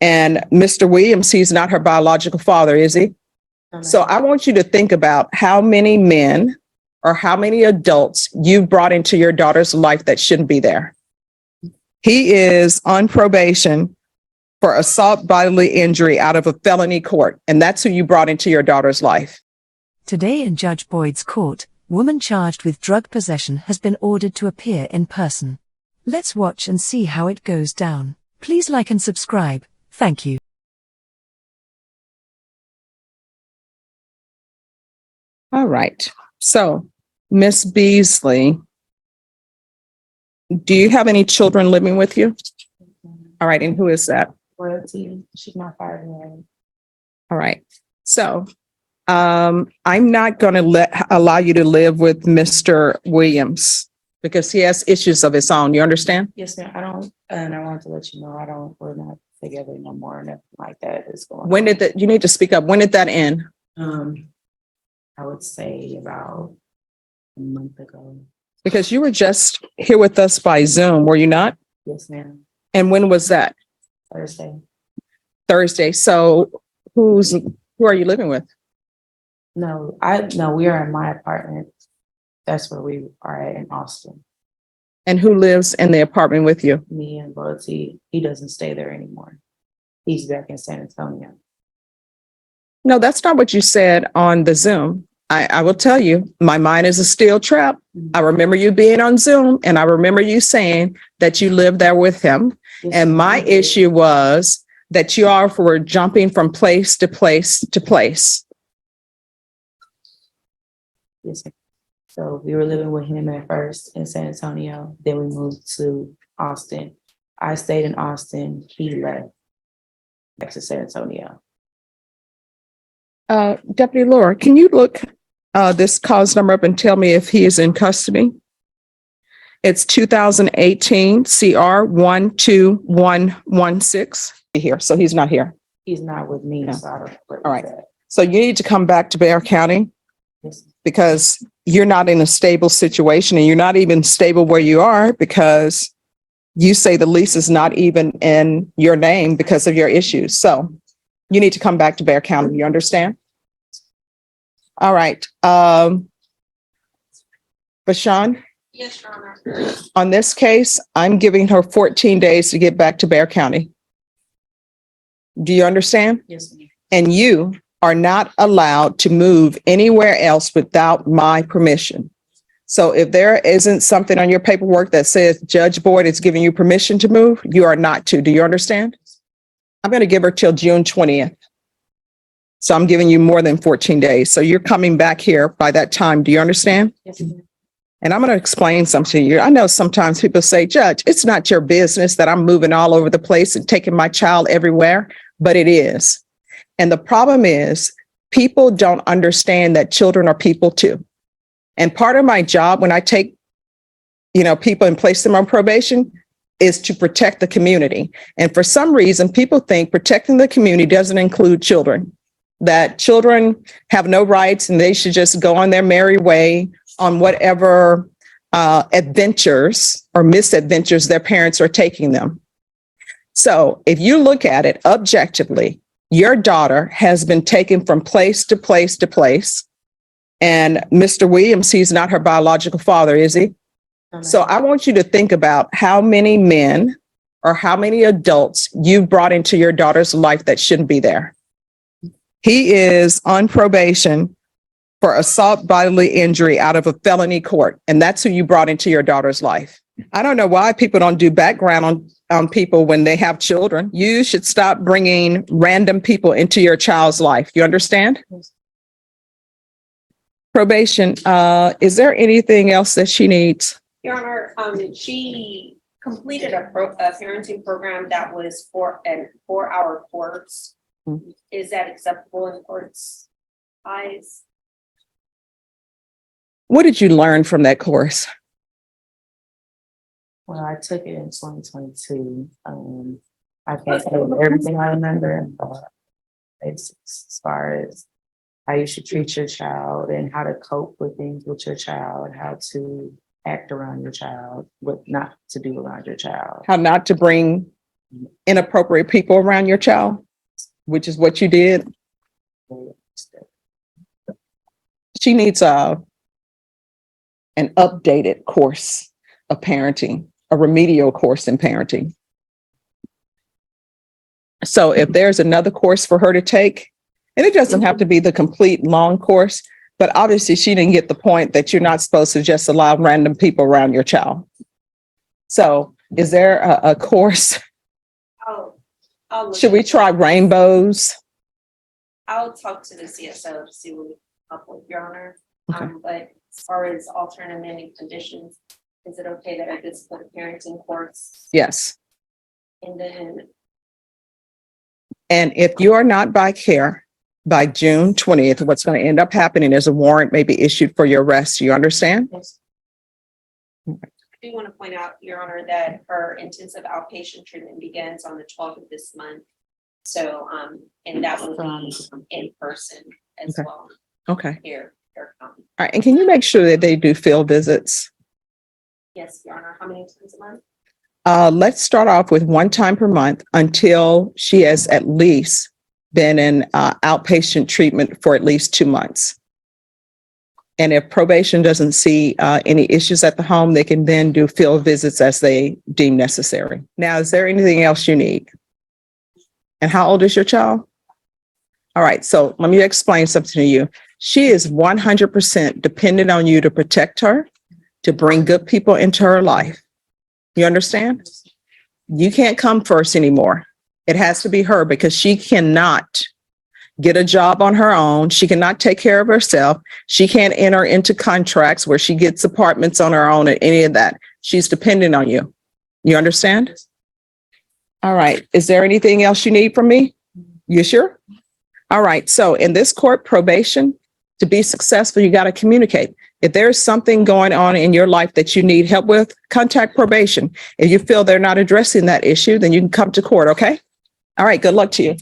And Mr. Williams, he's not her biological father, is he? So I want you to think about how many men or how many adults you brought into your daughter's life that shouldn't be there. He is on probation for assault, bodily injury out of a felony court, and that's who you brought into your daughter's life. Today in Judge Boyd's court, woman charged with drug possession has been ordered to appear in person. Let's watch and see how it goes down. Please like and subscribe. Thank you. All right. So, Miss Beasley, do you have any children living with you? All right. And who is that? Royalty. She's not fired yet. All right. So, I'm not going to allow you to live with Mr. Williams because he has issues of his own. You understand? Yes, ma'am. I don't, and I wanted to let you know, we're not together no more. Nothing like that is going on. When did that, you need to speak up. When did that end? I would say about a month ago. Because you were just here with us by Zoom, were you not? Yes, ma'am. And when was that? Thursday. So who are you living with? No, we are in my apartment. That's where we are at in Austin. And who lives in the apartment with you? Me and Royalty. He doesn't stay there anymore. He's back in San Antonio. No, that's not what you said on the Zoom. I will tell you, my mind is a steel trap. I remember you being on Zoom and I remember you saying that you lived there with him. Yes, and my issue was that you all were jumping from place to place to place. Yes. So we were living with him at first in San Antonio. Then we moved to Austin. I stayed in Austin. He left back to San Antonio. Deputy Laura, can you look this cause number up and tell me if he is in custody? It's 2018 CR 12116. Here, so he's not here. He's not with me. No. So I don't know where All he's right. at. So you need to come back to Bexar County Yes. because you're not in a stable situation and you're not even stable where you are because you say the lease is not even in your name because of your issues. So you need to come back to Bexar County. You understand? All right. Bashan? Yes, Your Honor. On this case, I'm giving her 14 days to get back to Bexar County. Do you understand? Yes, ma'am. And you are not allowed to move anywhere else without my permission. So if there isn't something on your paperwork that says Judge Boyd is giving you permission to move, you are not to. Do you understand? I'm going to give her till June 20th. So I'm giving you more than 14 days. So you're coming back here by that time. Do you understand? Yes, ma'am. And I'm going to explain something to you. I know sometimes people say, Judge, it's not your business that I'm moving all over the place and taking my child everywhere, but it is. And the problem is people don't understand that children are people too. And part of my job when I take, people and place them on probation is to protect the community. And for some reason, people think protecting the community doesn't include children, that children have no rights and they should just go on their merry way on whatever adventures or misadventures their parents are taking them. So if you look at it objectively, your daughter has been taken from place to place to place. And Mr. Williams, he's not her biological father, is he? No, So I want you to think about how many men or how many adults you brought into your daughter's life that shouldn't be there. He is on probation for assault, bodily injury out of a felony court. And that's who you brought into your daughter's life. I don't know why people don't do background on people when they have children. You should stop bringing random people into your child's life. You understand? Yes. Probation, is there anything else that she needs? Your Honor, she completed a parenting program that was for a 4-hour course. Mhm. Is that acceptable in the court's eyes? What did you learn from that course? Well, I took it in 2022. I can't say everything I remember, but basics as far as how you should treat your child and how to cope with things with your child, how to act around your child, what not to do around your child. How not to bring inappropriate people around your child, which is what you did. She needs an updated course of parenting, a remedial course in parenting. So if there's another course for her to take, and it doesn't have to be the complete long course, but obviously she didn't get the point that you're not supposed to just allow random people around your child. So is there a course? I'll look Should we try rainbows? I'll talk to the CSO to see what we come up with, Your Honor. Okay. But as far as alternate amending conditions, is it okay that I just put a parenting course? Yes. And then, And if you are not by care by June 20th, what's going to end up happening is a warrant may be issued for your arrest. You understand? I do want to point out, Your Honor, that her intensive outpatient treatment begins on the 12th of this month. So, and that will be in person as Okay. well Okay. here. All right. And can you make sure that they do field visits? Yes, Your Honor. How many times a month? Let's start off with one time per month until she has at least been in outpatient treatment for at least 2 months. And if probation doesn't see any issues at the home, they can then do field visits as they deem necessary. Now, is there anything else you need? And how old is your child? All right, so let me explain something to you. She is 100% dependent on you to protect her, to bring good people into her life. You understand? You can't come first anymore. It has to be her because she cannot get a job on her own. She cannot take care of herself. She can't enter into contracts where she gets apartments on her own and any of that. She's dependent on you. You understand? All right. Is there anything else you need from me? You sure? All right. So in this court probation, to be successful, you got to communicate. If there's something going on in your life that you need help with, contact probation. If you feel they're not addressing that issue, then you can come to court. Okay. All right. Good luck to you.